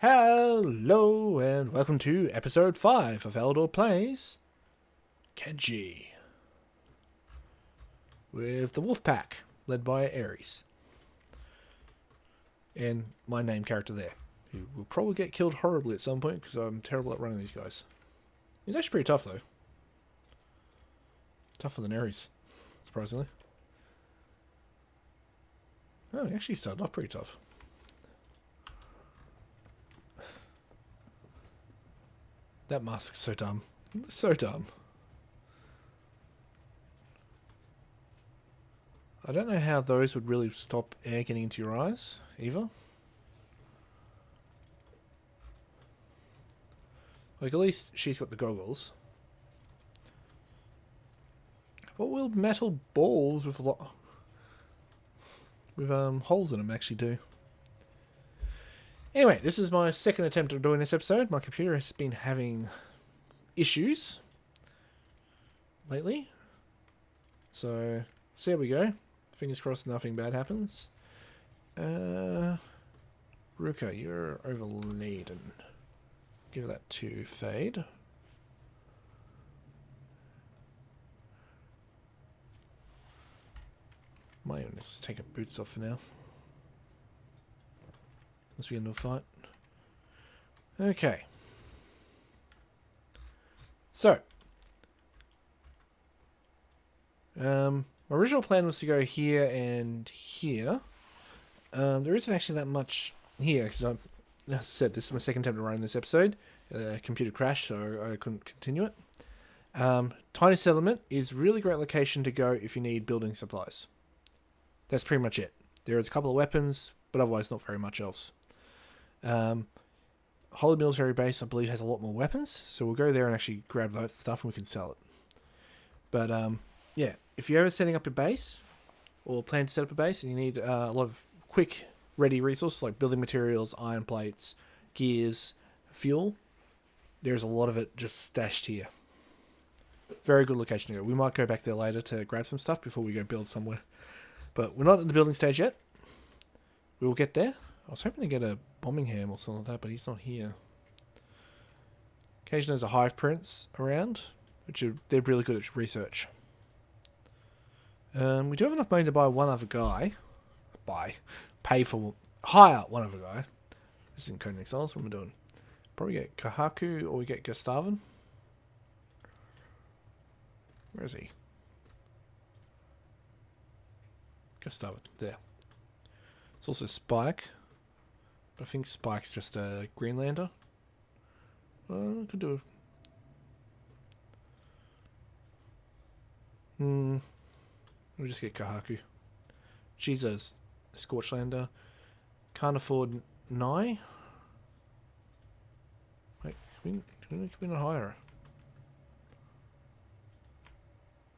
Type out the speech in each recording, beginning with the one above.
Hello and welcome to episode 5 of Eledor Plays Kenshi with the Wolf Pack led by Ares and my name character there, who will probably get killed horribly at some point because I'm terrible at running these guys. He's actually pretty tough though. Tougher than Ares, surprisingly. Oh, he actually started off pretty tough. That mask is so dumb. So dumb. I don't know how those would really stop air getting into your eyes, either. Like, at least she's got the goggles. What will metal balls with holes in them actually do? Anyway, this is my second attempt at doing this episode. My computer has been having issues lately. So there we go. Fingers crossed nothing bad happens. Ruka, you're overladen. Give that to Fade. Might even just take her boots off for now. Unless we get into a fight. Okay. So. My original plan was to go here and here. There isn't actually that much here, because as I said, this is my second attempt to run this episode. Computer crashed, so I couldn't continue it. Tiny Settlement is a really great location to go if you need building supplies. That's pretty much it. There is a couple of weapons, but otherwise not very much else. Holy Military Base, I believe, has a lot more weapons, so we'll go there and actually grab that stuff and we can sell it. But, yeah, if you're ever setting up a base, or plan to set up a base, and you need a lot of quick, ready resources like building materials, iron plates, gears, fuel, there's a lot of it just stashed here. Very good location to go. We might go back there later to grab some stuff before we go build somewhere. But we're not in the building stage yet. We will get there. I was hoping to get a Bombingham or something like that, but he's not here. Occasionally there's a Hive Prince around, they're really good at research. We do have enough money to buy one other guy. Hire one other guy. This isn't Code Exiles, what am I doing? Probably get Kahaku or we get Gustavin. Where is he? Gustavin, there. It's also Spike. But I think Spike's just a Greenlander. Could do. We'll just get Kahaku. She's a Scorchlander. Can't afford Nye. Wait, can we not hire her?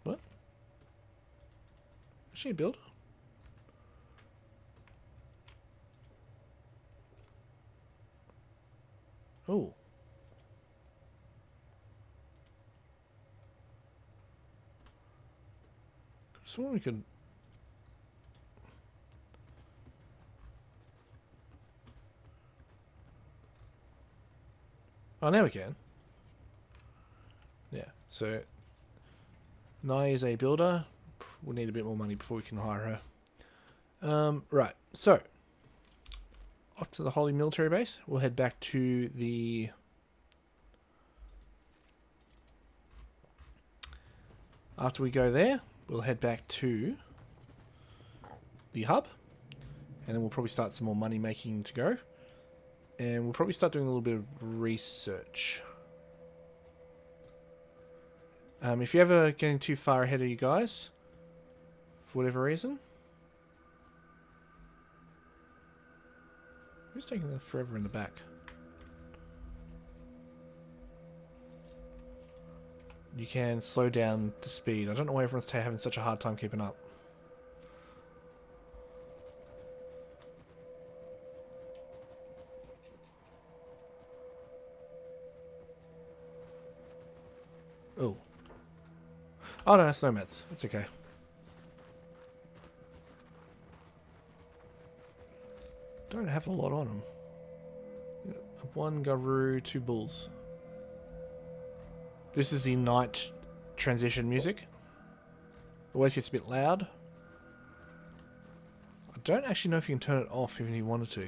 What? Is she a builder? Oh. So we could. Oh, now we can. Yeah, so Nai is a builder. We'll need a bit more money before we can hire her. Right, so off to the Holy Military Base. We'll head back to the after we go there, we'll head back to the hub, and then we'll probably start some more money making to go. And we'll probably start doing a little bit of research. If you're ever getting too far ahead of you guys, for whatever reason. Who's taking forever in the back? You can slow down the speed. I don't know why everyone's having such a hard time keeping up. Oh. Oh no, it's no meds. It's okay. Don't have a lot on them. One Garoo, 2 bulls. This is the night transition music. Always gets a bit loud. I don't actually know if you can turn it off even if you wanted to.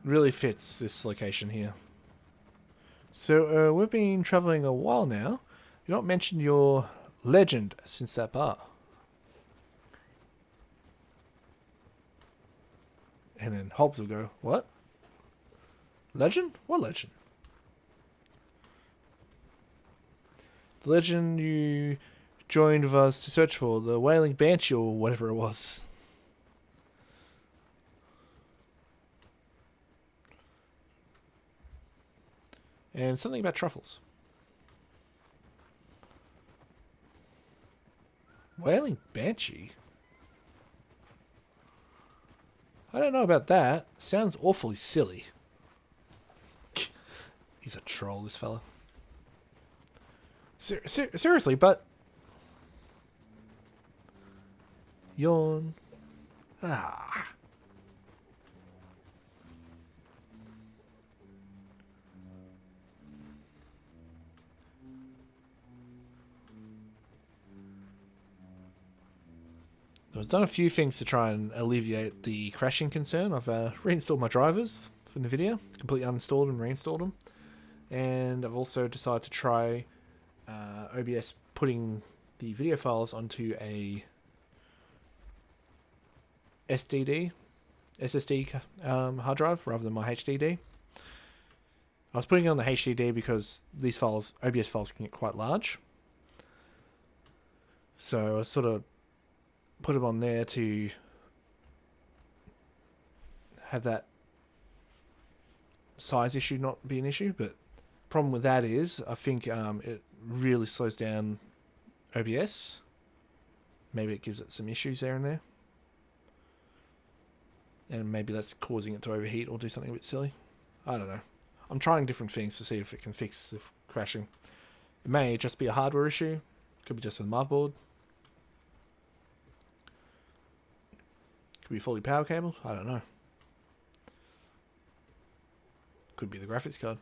Really fits this location here. So we've been travelling a while now. You not mentioned your legend since that bar. And then Hobbs will go, what? Legend? What legend? The legend you joined with us to search for, the Wailing Banshee or whatever it was. And something about truffles. Wailing Banshee? I don't know about that. Sounds awfully silly. He's a troll, this fella. Seriously, but... Yawn. Ah. I've done a few things to try and alleviate the crashing concern. I've reinstalled my drivers from the video, completely uninstalled and reinstalled them. And I've also decided to try OBS putting the video files onto a SSD hard drive rather than my HDD. I was putting it on the HDD because these files, OBS files, can get quite large. So I sort of put them on there to have that size issue not be an issue, but problem with that is I think it really slows down OBS. Maybe it gives it some issues there and there, and maybe that's causing it to overheat or do something a bit silly. I don't know. I'm trying different things to see if it can fix the crashing. It may just be a hardware issue. Could be just with the motherboard. Could be fully power cabled. I don't know. Could be the graphics card.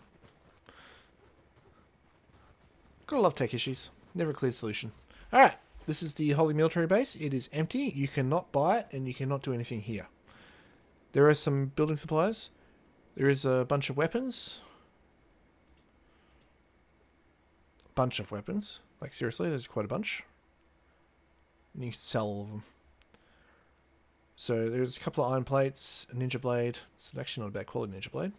Gotta love tech issues. Never a clear solution. Alright, this is the Holy Military Base. It is empty. You cannot buy it and you cannot do anything here. There are some building supplies. There is a bunch of weapons. Like seriously, there's quite a bunch. And you can sell all of them. So there's a couple of iron plates, a ninja blade. It's actually not a bad quality ninja blade.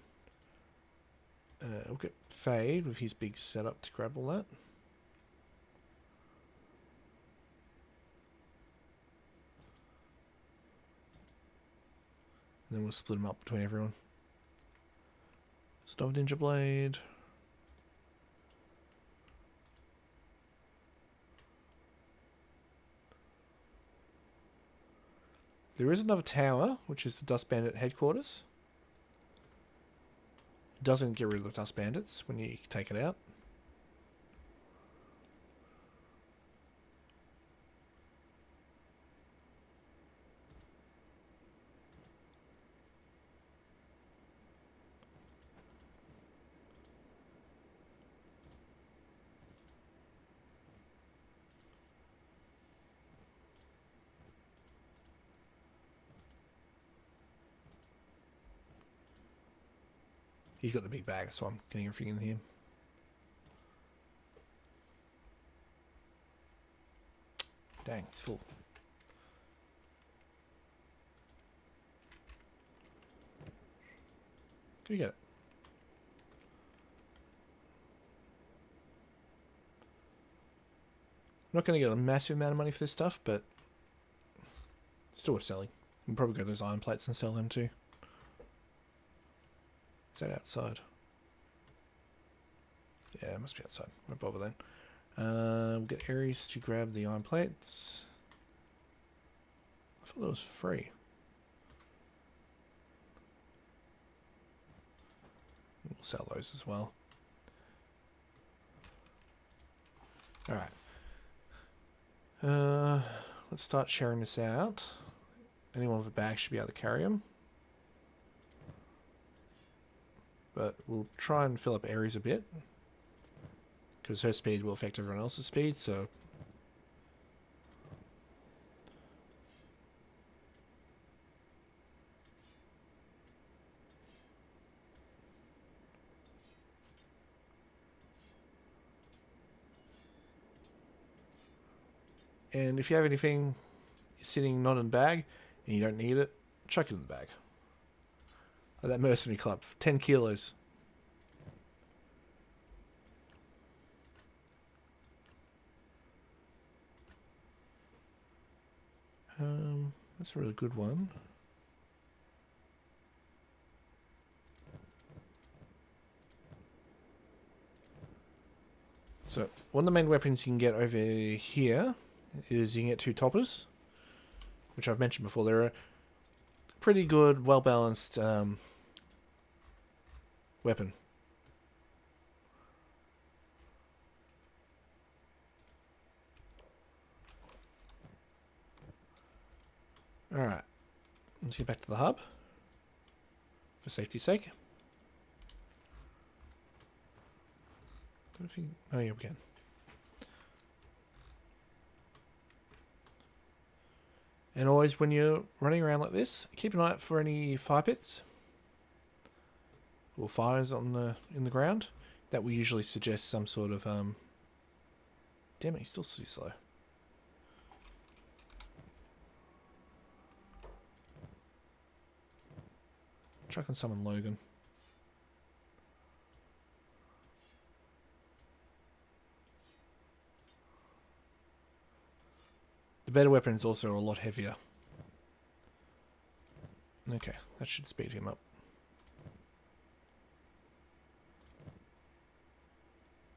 We'll get Fade with his big setup to grab all that. And then we'll split them up between everyone. Stove ninja blade. There is another tower, which is the Dust Bandit headquarters. It doesn't get rid of the Dust Bandits when you take it out. He's got the big bag, so I'm getting everything in here. Dang, it's full. Go get it. I'm not going to get a massive amount of money for this stuff, but still worth selling. You can probably go to those iron plates and sell them too. Is that outside? Yeah, it must be outside. Won't bother then. We'll get Ares to grab the iron plates. I thought it was free. We'll sell those as well. Alright. let's start sharing this out. Anyone with a bag should be able to carry them. But we'll try and fill up Aries a bit, because her speed will affect everyone else's speed, so... And if you have anything sitting not in the bag, and you don't need it, chuck it in the bag. Like that mercenary club, 10 kilos. That's a really good one. So, one of the main weapons you can get over here is you can get 2 toppers, which I've mentioned before. They're a pretty good, well-balanced weapon. Alright, let's get back to the hub, for safety's sake. Oh yeah, we can. And always when you're running around like this, keep an eye out for any fire pits or fires on in the ground. That will usually suggest some sort of damn it, he's still too slow. Chuck and summon Logan. The better weapon is also a lot heavier. Okay, that should speed him up.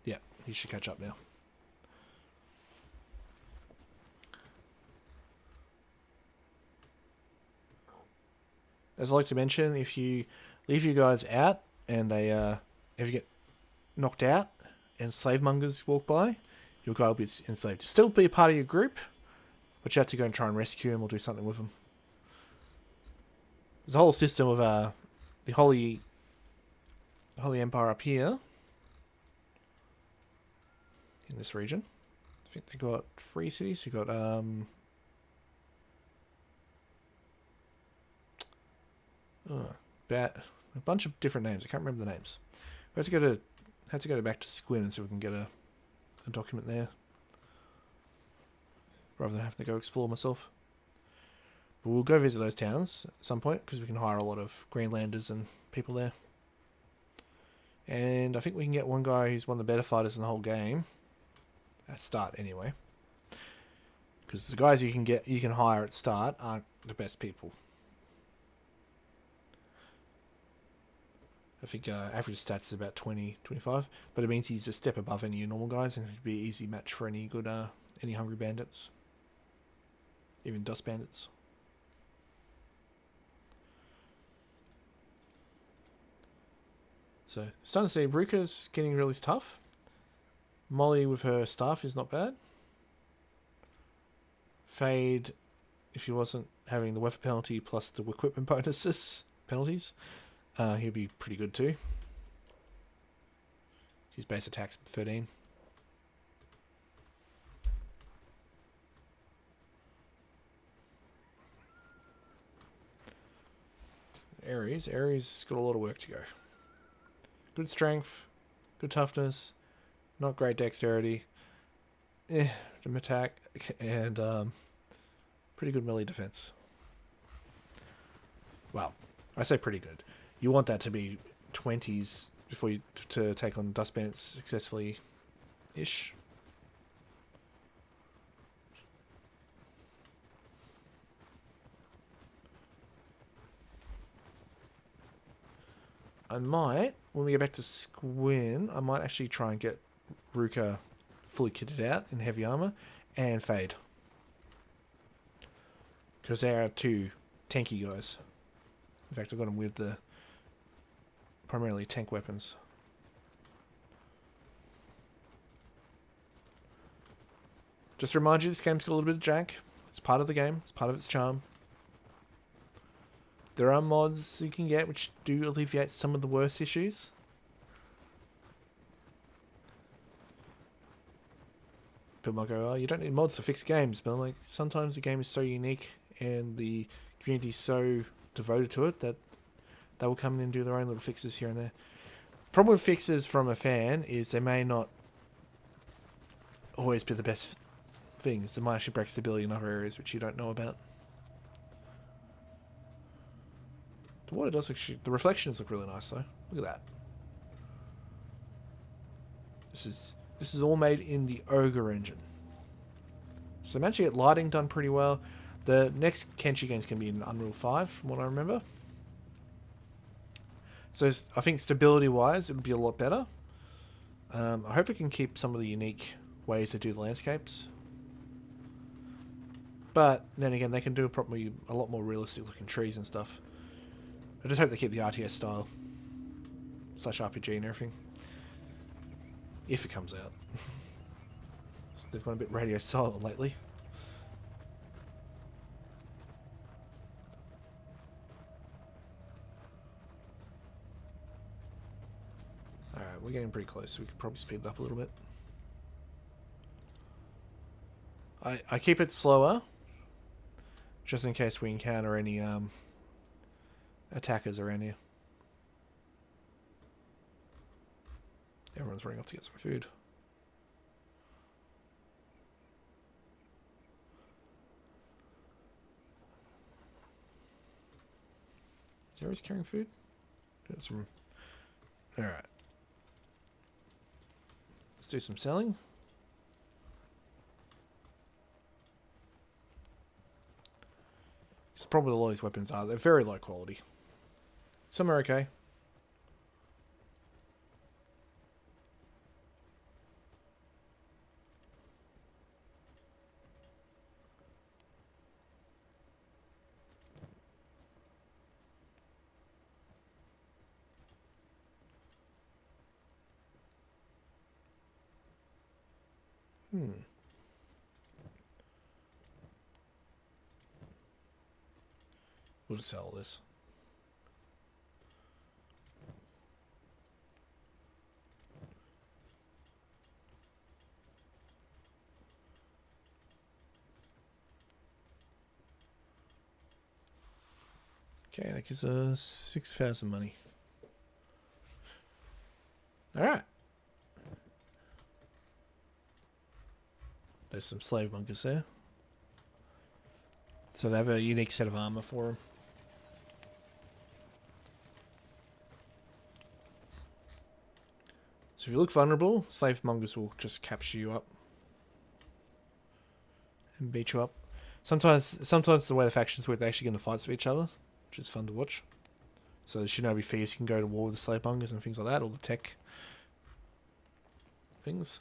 Yeah, he should catch up now. As I like to mention, if you leave your guys out and they if you get knocked out and slave mongers walk by, your guy will be enslaved. Still be a part of your group, but you have to go and try and rescue him or do something with him. There's a whole system of the Holy Empire up here in this region. I think they got 3 cities. You got a bunch of different names. I can't remember the names. We have to go back to Squin and see if we can get a document there, rather than having to go explore myself. But we'll go visit those towns at some point, because we can hire a lot of Greenlanders and people there. And I think we can get one guy who's one of the better fighters in the whole game at start anyway, because the guys you can hire at start aren't the best people. I think average stats is about 20, 25, but it means he's a step above any normal guys, and he'd be an easy match for any good, any hungry bandits, even dust bandits. So, starting to see Ruka's getting really tough. Molly with her staff is not bad. Fade, if he wasn't having the weather penalty plus the equipment penalties, he'll be pretty good too. His base attack's 13. Aries got a lot of work to go. Good strength, good toughness, not great dexterity, attack, and pretty good melee defense. Well, I say pretty good. You want that to be 20s before you to take on dust bandits successfully, ish. I might, when we get back to Squin, I might actually try and get Ruka fully kitted out in heavy armor and Fade, because they are 2 tanky guys. In fact, I've got them with the primarily tank weapons. Just to remind you, this game's got a little bit of jank. It's part of the game. It's part of its charm. There are mods you can get which do alleviate some of the worst issues. People might go, oh, you don't need mods to fix games. But I'm like, sometimes the game is so unique and the community is so devoted to it that they will come in and do their own little fixes here and there. Problem with fixes from a fan is they may not always be the best things. They might actually break stability in other areas which you don't know about. The water does actually... The reflections look really nice though. Look at that. This is all made in the Ogre engine. So they managed to get lighting done pretty well. The next Kenshi games can be in Unreal 5, from what I remember. So I think stability-wise, it'll be a lot better. I hope it can keep some of the unique ways to do the landscapes. But then again, they can do probably a lot more realistic-looking trees and stuff. I just hope they keep the RTS style. / RPG and everything. If it comes out. So they've gone a bit radio silent lately. Alright, we're getting pretty close, so we could probably speed it up a little bit. I keep it slower, just in case we encounter any attackers around here. Everyone's running off to get some food. Is Ares carrying food? Got some. Alright. Let's do some selling. Because probably all these weapons are. They're very low quality. Some are okay. We'll just sell this. Okay, that gives us 6,000 money. Alright. There's some slave monkeys there. So they have a unique set of armor for them. So if you look vulnerable, slave mongers will just capture you up and beat you up. Sometimes the way the factions work, they're actually going to fight with each other, which is fun to watch. So there should now be fears you can go to war with the slave mongers and things like that, all the tech things.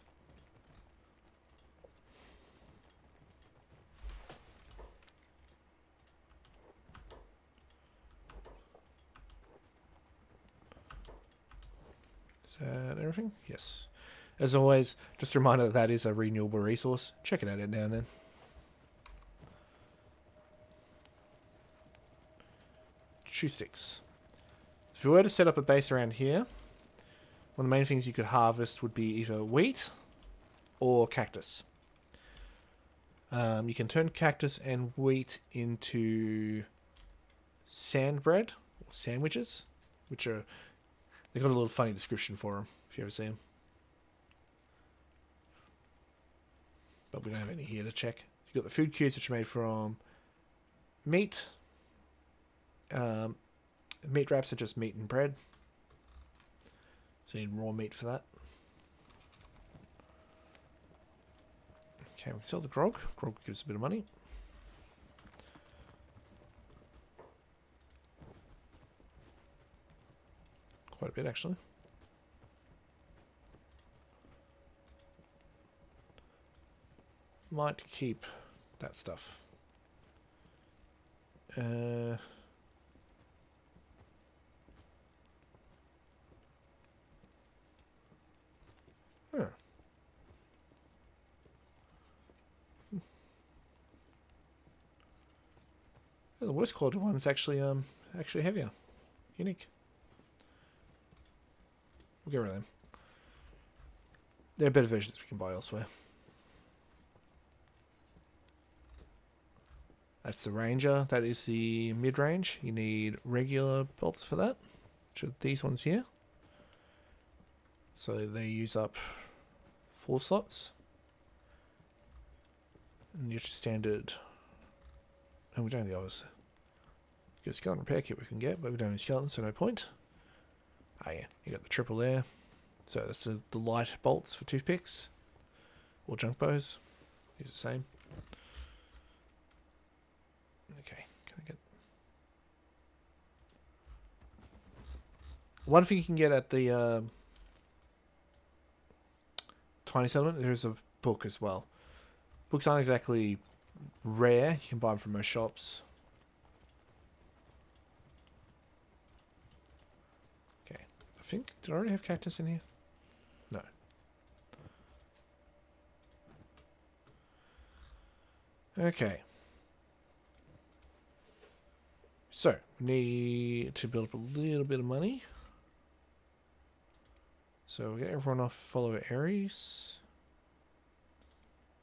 Is that everything? Yes. As always, just a reminder that is a renewable resource. Check it out now and then. Shoe sticks. If you were to set up a base around here, one of the main things you could harvest would be either wheat or cactus. You can turn cactus and wheat into sand bread or sandwiches, which are... They've got a little funny description for them, if you ever see them. But we don't have any here to check. You've got the food cubes, which are made from meat. Meat wraps are just meat and bread. So you need raw meat for that. Okay, we can sell the grog. Grog gives a bit of money. Quite a bit, actually. Might keep that stuff. Huh. The worst quality one is actually actually heavier. Unique. We'll get rid of them. There are better versions we can buy elsewhere. That's the Ranger. That is the mid-range. You need regular bolts for that, which are these ones here. So they use up 4 slots. And your standard... And we don't have the others. Get a skeleton repair kit we can get, but we don't have any skeletons, so no point. Ah yeah, you got the triple there. So that's the light bolts for toothpicks. Or junk bows. These are the same. Okay, can I get... One thing you can get at the Tiny Settlement, there's a book as well. Books aren't exactly rare. You can buy them from most shops. Okay, I think... Did I already have cactus in here? No. Okay. So, we need to build up a little bit of money. So, we'll get everyone off follow Aries.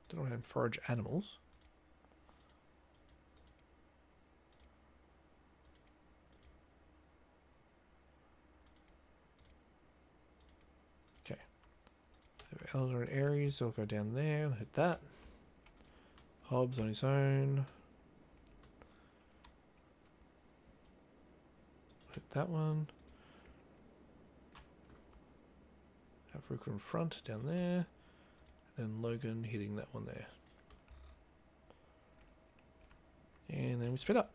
Don't want to forage animals. Okay. So Eledor and Aries will go down there. Hit that. Hobbs on his own. Hit that one. Have Ruka in front down there. And Logan hitting that one there. And then we split up.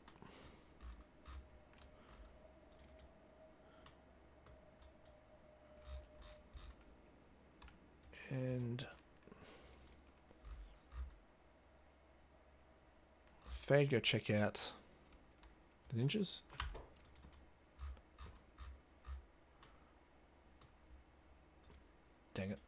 And Fade, go check out the ninjas. Dang it.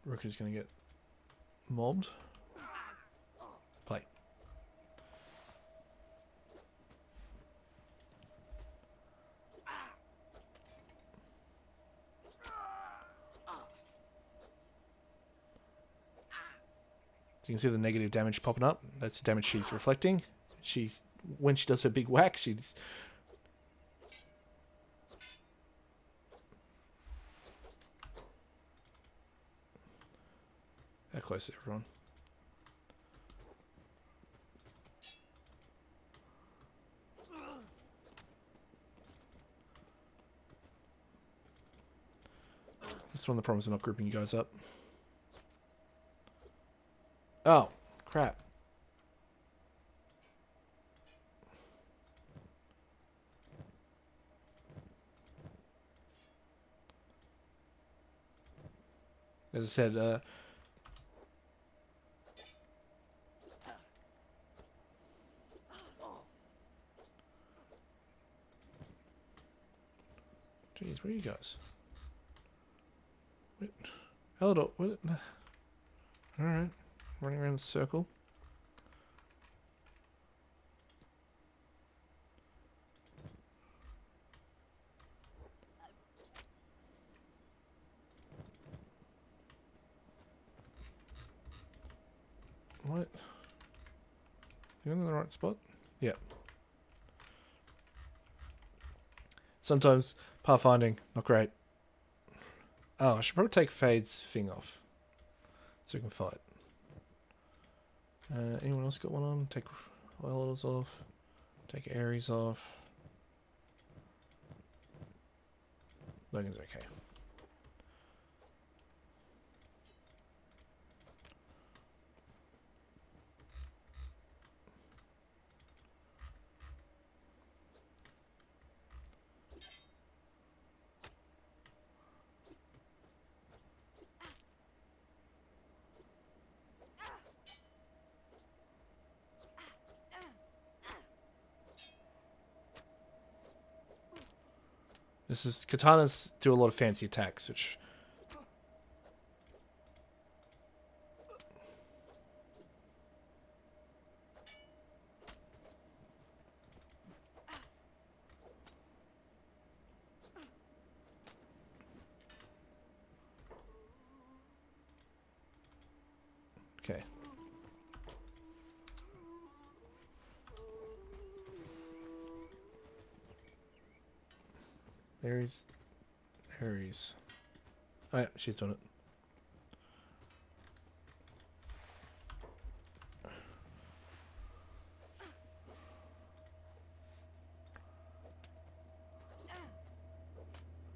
Rookie's going to get mobbed. Play. So you can see the negative damage popping up. That's the damage she's reflecting. When she does her big whack, she's... How close is everyone? This is one of the problems of not grouping you guys up. Oh, crap. As I said, jeez, where are you guys? Wait. Eledor, what? Alright. Running around the circle. What? You in the right spot? Yeah. Sometimes pathfinding, not great. Oh, I should probably take Fade's thing off. So we can fight. Anyone else got one on? Take Elders off. Take Aries off. Logan's okay. This is katanas do a lot of fancy attacks, which okay. Aries. Oh yeah, she's done it.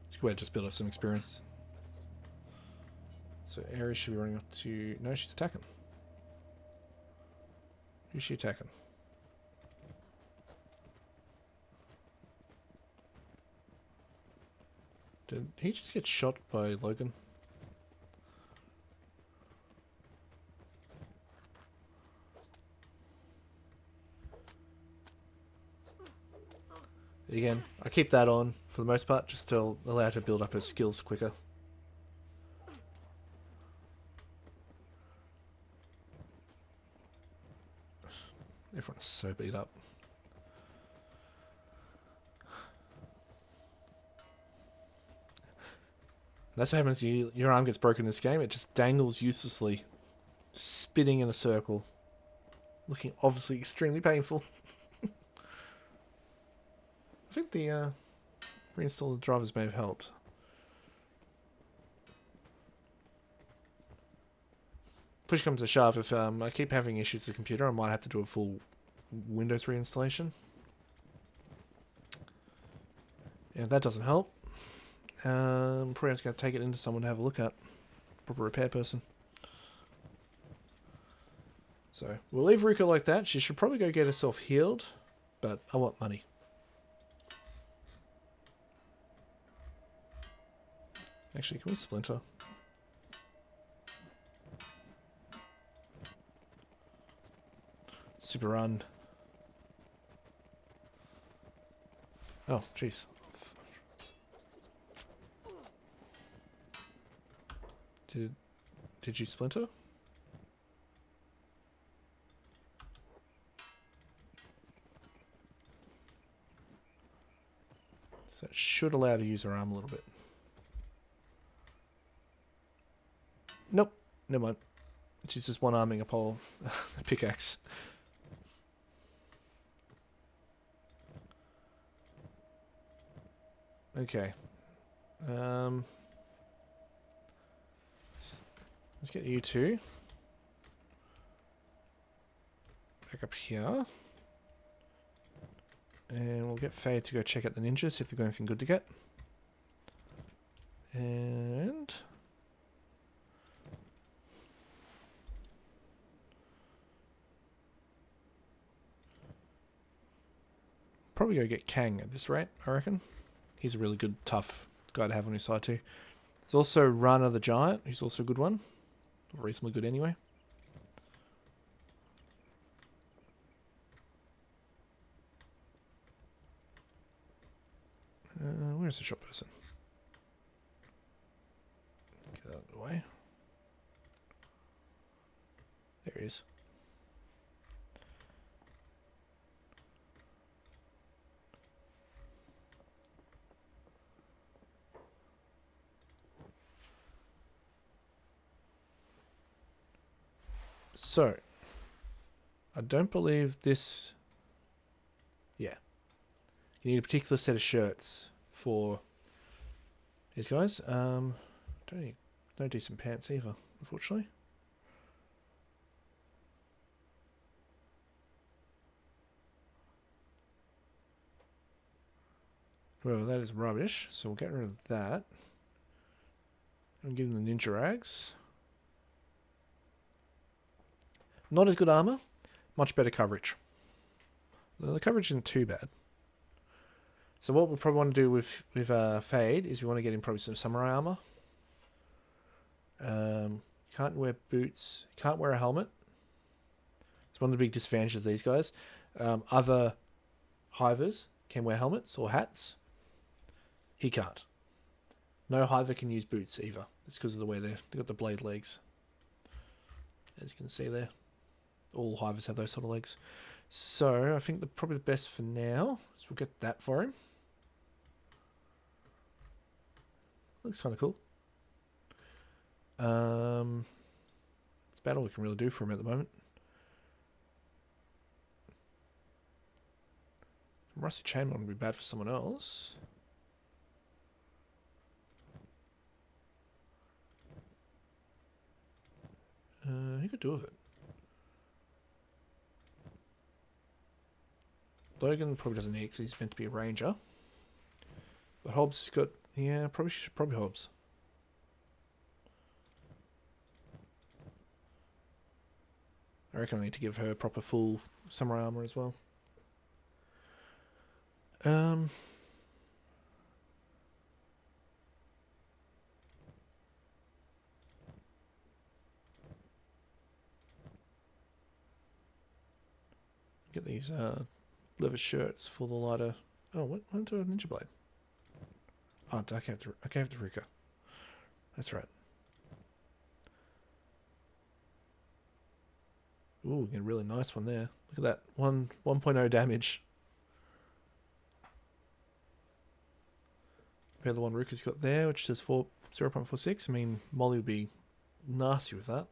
It's a good way to just build up some experience. So Aries should be running up to... No, she's attacking. Who's she attacking? Did he just get shot by Logan? Again, I keep that on for the most part, just to allow her to build up her skills quicker. Everyone is so beat up. That's what happens when your arm gets broken in this game. It just dangles uselessly, spinning in a circle, looking obviously extremely painful. I think the reinstall the drivers may have helped. Push comes to shove, if I keep having issues with the computer, I might have to do a full Windows reinstallation. And if that doesn't help, probably just going to take it into someone to have a look at. Proper repair person. So, we'll leave Ruka like that. She should probably go get herself healed, but I want money. Actually, can we splinter? Super run. Oh, jeez. Did you splinter? So that should allow her to use her arm a little bit. Nope, never mind. She's just one-arming a pole, a pickaxe. Okay. Let's get you two back up here. And we'll get Faye to go check out the ninjas, see if they've got anything good to get. And... probably go get Kang at this rate, I reckon. He's a really good, tough guy to have on his side too. There's also Rana the Giant, who's also a good one. Reasonably good anyway. Where's the shop person? Get out of the way. There he is. So, I don't believe this... Yeah. You need a particular set of shirts for these guys. Don't need no decent pants either, unfortunately. Well, that is rubbish, so we'll get rid of that. And give them the ninja rags. Not as good armor, much better coverage. The coverage isn't too bad. So what we'll probably want to do with Fade is we want to get him probably some samurai armor. Can't wear boots. Can't wear a helmet. It's one of the big disadvantages of these guys. Other hivers can wear helmets or hats. He can't. No hiver can use boots either. It's because of the way they've got the blade legs. As you can see there. All hivers have those sort of legs. So I think probably the best for now is we'll get that for him. Looks kind of cool. It's about all we can really do for him at the moment. Rusty chain would be bad for someone else. Who could do with it? Logan probably doesn't need it because he's meant to be a ranger. But Hobbs has got... Yeah, probably Hobbs. I reckon I need to give her proper full samurai armor as well. Get these leather shirts for the lighter. Oh, what went to a ninja blade? Oh, I gave it to Rika. That's right. Ooh, get a really nice one there. Look at that. 1.0 damage. Compared to the one Ruka's got there, which says 0.46. I mean, Molly would be nasty with that.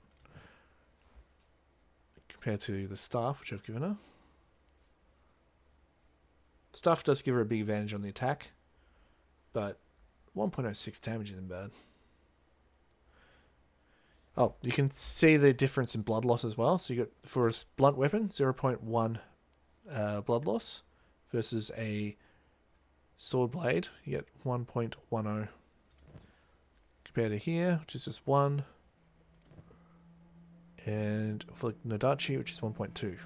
Compared to the staff, which I've given her. Staff does give her a big advantage on the attack, but 1.06 damage isn't bad. Oh, you can see the difference in blood loss as well. So you get, for a blunt weapon, 0.1 blood loss versus a sword blade, you get 1.10. Compared to here, which is just 1. And for Nodachi, which is 1.2.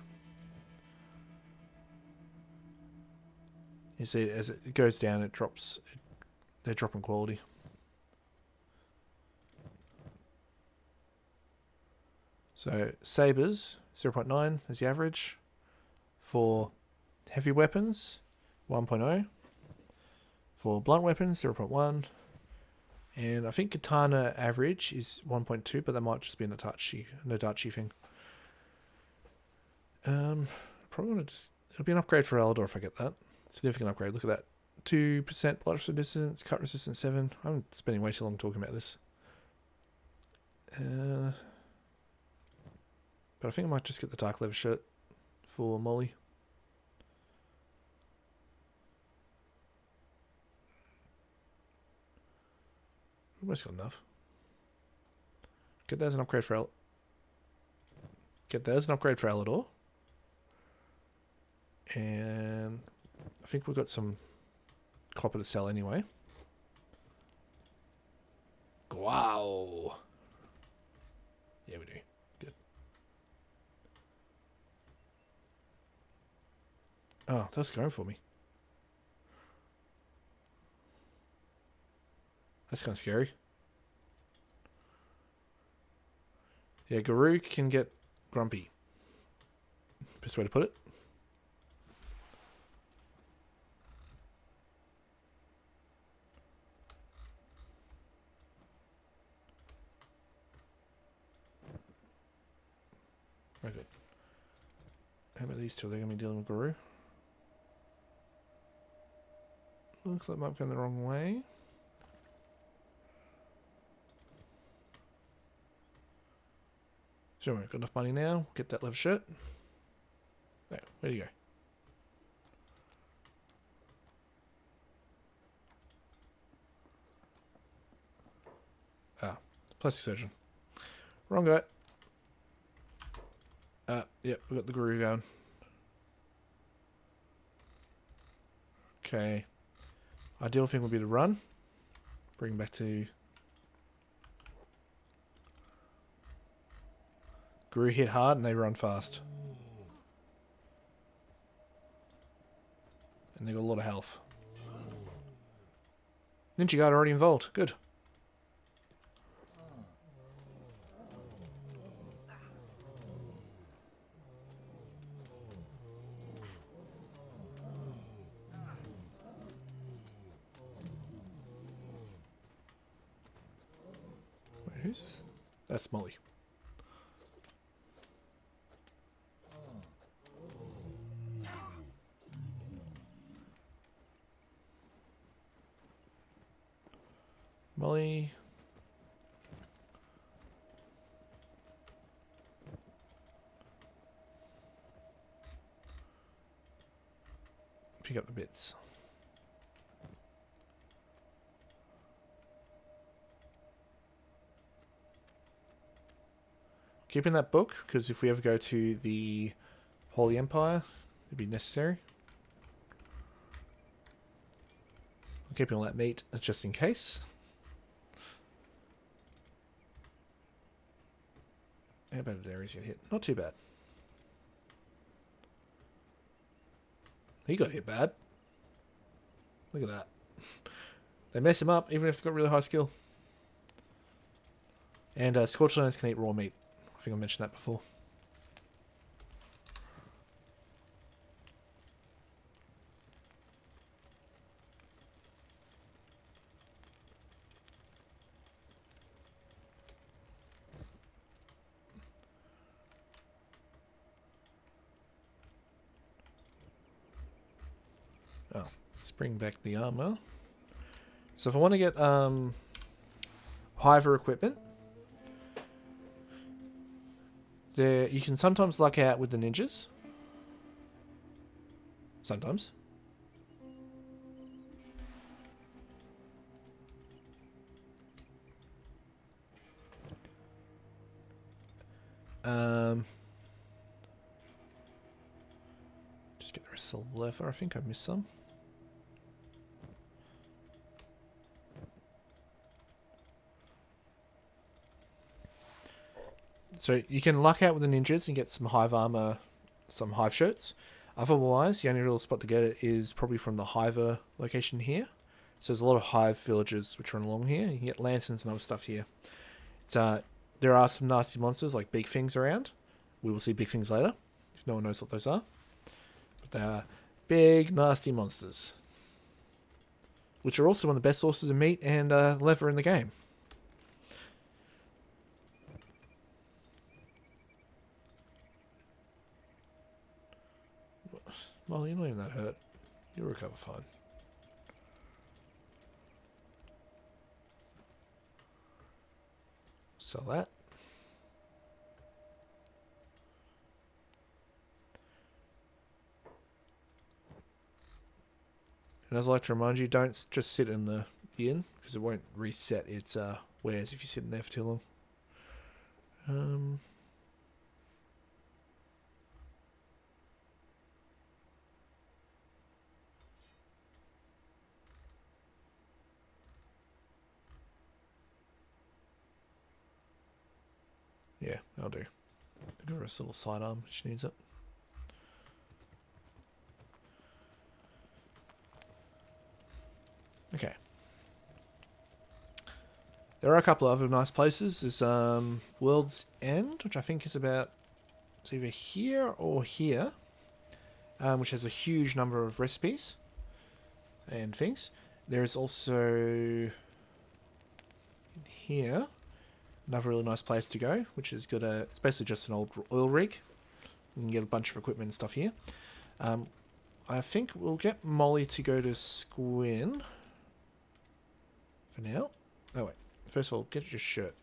You see, as it goes down, it drops. They drop in quality. So sabers 0.9 is the average. For heavy weapons, 1.0. For blunt weapons, 0.1. And I think katana average is 1.2, but that might just be a Nodachi thing. Probably want to just... It'll be an upgrade for Eledor if I get that. Significant upgrade. Look at that. 2% blood resistance, cut resistance 7. I'm spending way too long talking about this. But I think I might just get the dark leather shirt for Molly. Almost got enough. Get that as an upgrade for Eledor. And I think we've got some copper to sell anyway. Wow. Yeah, we do. Good. Oh, that's going for me. That's kind of scary. Yeah, Guru can get grumpy. Best way to put it. Okay. How about these two? They're going to be dealing with Guru. Looks like I'm going the wrong way. So, got enough money now. Get that leather shirt. There, where'd you go? Ah, plastic surgeon. Wrong guy. Yep, we got the Guru going. Okay. Ideal thing would be to run. Bring back to... Guru hit hard and they run fast. And they got a lot of health. Ninja guard already involved. Good. Who's... That's Molly. Molly. Pick up the bits. Keep in that book, because if we ever go to the Holy Empire, it'd be necessary. I'm keeping all that meat just in case. How bad did Ares get hit? Not too bad. He got hit bad. Look at that. They mess him up, even if they've got really high skill. And Scorched Lands can eat raw meat. I think I mentioned that before. Oh, let's bring back the armor. So if I want to get Hiver equipment, there you can sometimes luck out with the ninjas. Sometimes. Just get the rest of the leather. I think I missed some. So you can luck out with the ninjas and get some hive armor, some hive shirts. Otherwise, the only real spot to get it is probably from the hiver location here. So there's a lot of hive villages which are along here. You can get lanterns and other stuff here. It's there are some nasty monsters like big things around. We will see big things later, if no one knows what those are. But they are big, nasty monsters, which are also one of the best sources of meat and leather in the game. Well, you're not even that hurt. You'll recover fine. Sell that. And as I like to remind you, don't just sit in the inn, because it won't reset its wares if you sit in there for too long. Yeah, I'll do. Give her a little sidearm. She needs it. Okay. There are a couple of other nice places. There's World's End, which I think is about... It's either here or here. Which has a huge number of recipes and things. There's also... here... Another really nice place to go, which has got a... It's basically just an old oil rig. You can get a bunch of equipment and stuff here. I think we'll get Molly to go to Squin for now. Oh wait, first of all, get your shirt.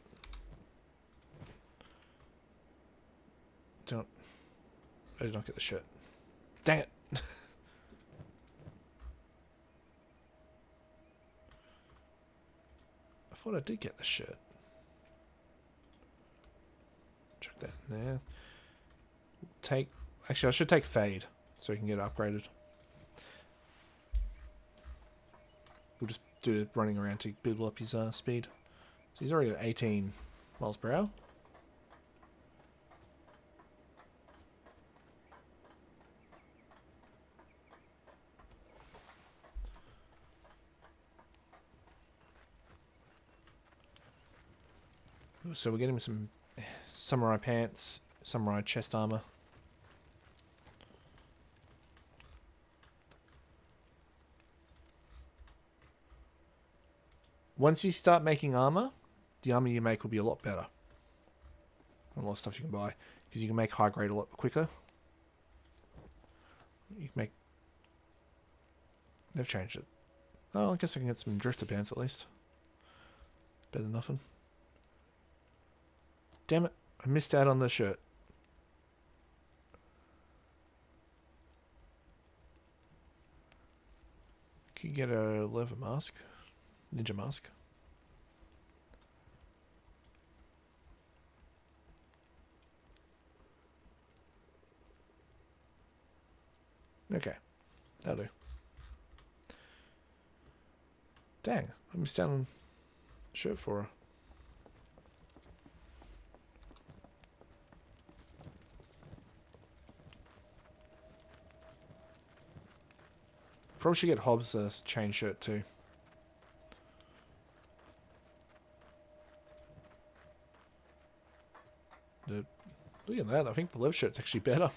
I did not get the shirt. Dang it! I thought I did get the shirt. Chuck that in there. Actually, I should take Fade so we can get it upgraded. We'll just do it running around to build up his speed. So he's already at 18 miles per hour. So we're getting some samurai pants, samurai chest armor. Once you start making armor, the armor you make will be a lot better. A lot of stuff you can buy, because you can make high grade a lot quicker. You can make... They've changed it. Oh, I guess I can get some drifter pants at least. Better than nothing. Damn it, I missed out on the shirt. Can you get a leather mask? Ninja mask. Okay, that'll do. Dang, I missed out on shirt for her. Probably should get Hobbs a chain shirt too. Look at that, I think the leather shirt's actually better.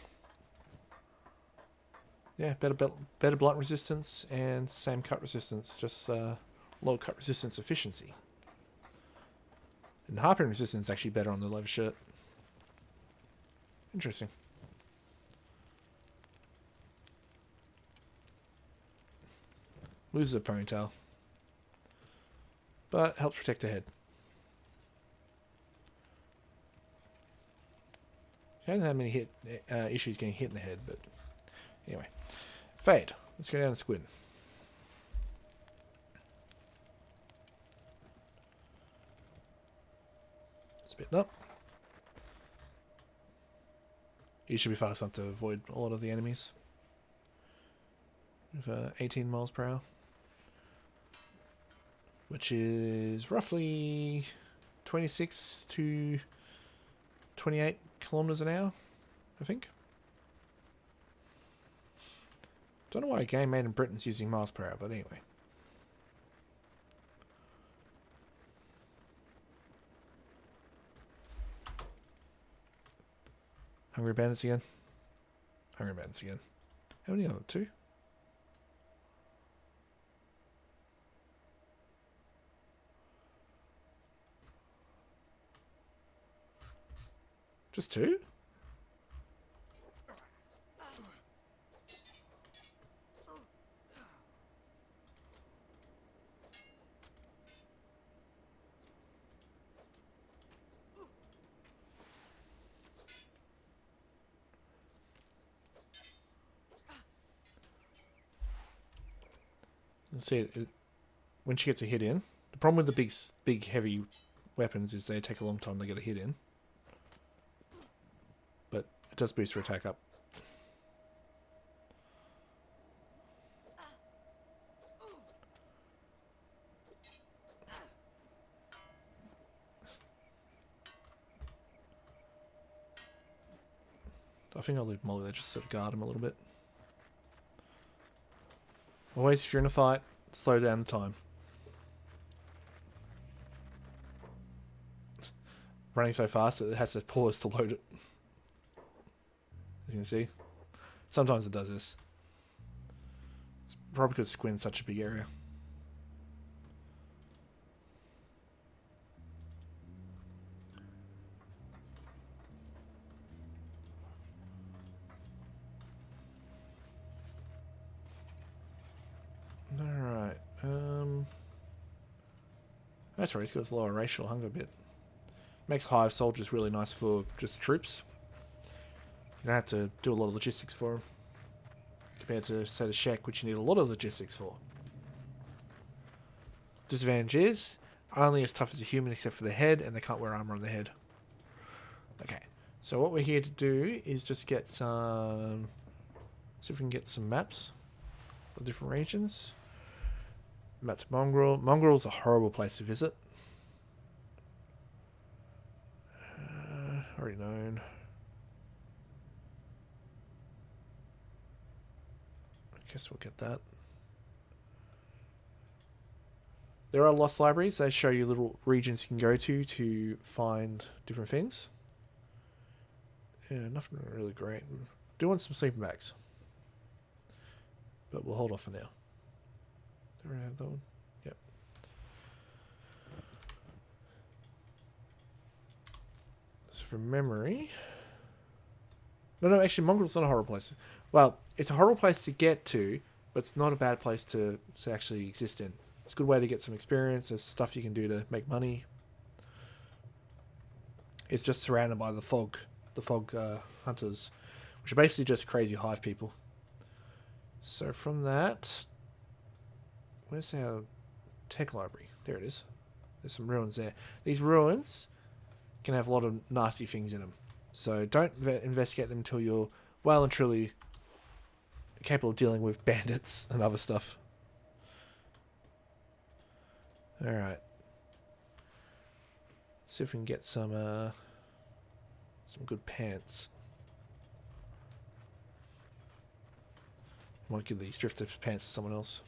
Yeah, better blunt resistance and same cut resistance, just low cut resistance efficiency. And harping resistance is actually better on the leather shirt. Interesting. Loses a ponytail, but helps protect her head. She hasn't had many issues getting hit in the head, but anyway. Fade. Let's go down and squid. Spitting up. You should be fast enough to avoid a lot of the enemies. With 18 miles per hour. Which is roughly 26 to 28 kilometers an hour, I think. Don't know why a game made in Britain's using miles per hour, but anyway. Hungry bandits again. Hungry bandits again. How many are there? 2? Just 2? See it, when she gets a hit in. The problem with the big heavy weapons is they take a long time to get a hit in. But it does boost her attack up. I think I'll leave Molly there, just sort of guard him a little bit. Always, if you're in a fight, slow down the time. Running so fast, it has to pause to load it. As you can see. Sometimes it does this. It's probably because Squin's such a big area. Alright, that's right, he's got his lower racial hunger bit. Makes hive soldiers really nice for just troops. You don't have to do a lot of logistics for them. Compared to, say, the Shek, which you need a lot of logistics for. Disadvantage is, only as tough as a human except for the head, and they can't wear armor on the head. Okay, so what we're here to do is just get some... See if we can get some maps of different regions. Map to Mongrel. Mongrel's a horrible place to visit. Already known. I guess we'll get that. There are lost libraries. They show you little regions you can go to find different things. Yeah, nothing really great. Do want some sleeping bags. But we'll hold off for now. Do I have that one? Yep. from memory. No, actually, Mongrel's not a horrible place. Well, it's a horrible place to get to, but it's not a bad place to actually exist in. It's a good way to get some experience. There's stuff you can do to make money. It's just surrounded by the fog hunters, which are basically just crazy hive people. So from that, where's our tech library? There it is. There's some ruins there. These ruins can have a lot of nasty things in them. So don't investigate them until you're well and truly capable of dealing with bandits and other stuff. Alright. See if we can get some good pants. Might give these drifter pants to someone else.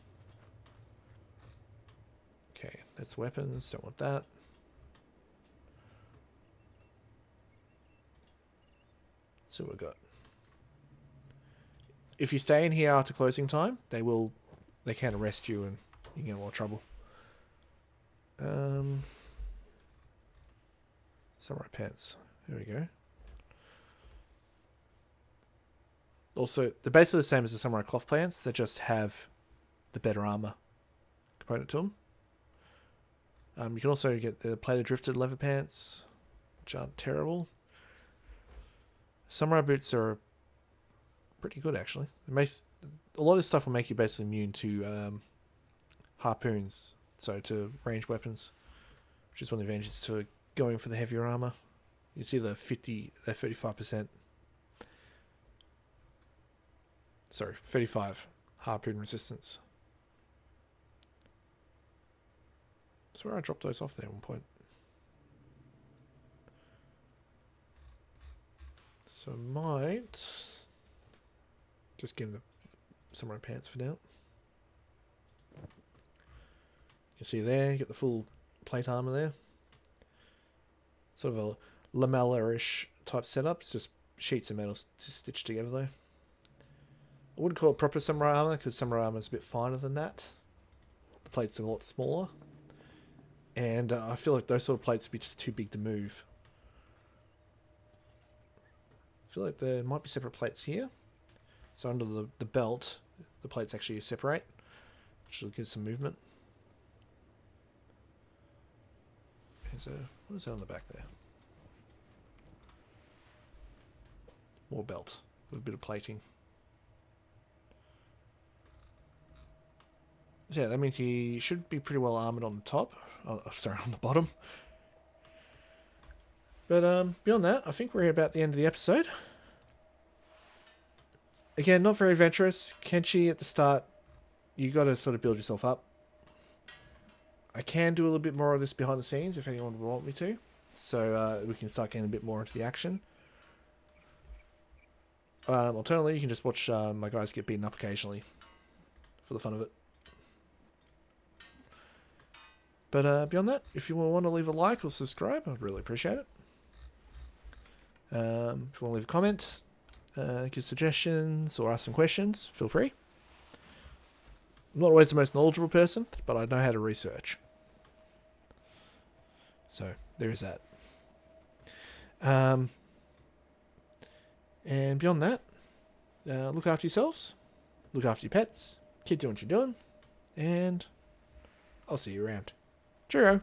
Okay, that's weapons. Don't want that. So what we got. If you stay in here after closing time, they can arrest you and you can get in a lot of trouble. Samurai pants. There we go. Also, they're basically the same as the samurai cloth pants. They just have the better armor component to them. You can also get the plated drifted leather pants, which aren't terrible. Samurai boots are pretty good, actually. A lot of this stuff will make you basically immune to harpoons, so to ranged weapons, which is one of the advantages to going for the heavier armor. You see the 35%. Sorry, 35 harpoon resistance. I swear I dropped those off there at one point. So I might just get the samurai pants for now. You see there, you got the full plate armor there. Sort of a lamella-ish type setup. It's just sheets of metal stitched together though. I wouldn't call it proper samurai armor because samurai armor is a bit finer than that. The plates are a lot smaller. And I feel like those sort of plates would be just too big to move. I feel like there might be separate plates here. So under the belt, the plates actually separate, which will give some movement. So what is that on the back there? More belt with a bit of plating. So yeah, that means he should be pretty well armored on the top. Oh, sorry, on the bottom. But beyond that, I think we're about the end of the episode. Again, not very adventurous. Kenshi at the start, you got to sort of build yourself up. I can do a little bit more of this behind the scenes if anyone would want me to. So we can start getting a bit more into the action. Alternatively, you can just watch my guys get beaten up occasionally for the fun of it. But beyond that, if you want to leave a like or subscribe, I'd really appreciate it. If you want to leave a comment, give suggestions or ask some questions, feel free. I'm not always the most knowledgeable person, but I know how to research. So, there is that. And beyond that, look after yourselves, look after your pets, keep doing what you're doing, and I'll see you around. Cheerio!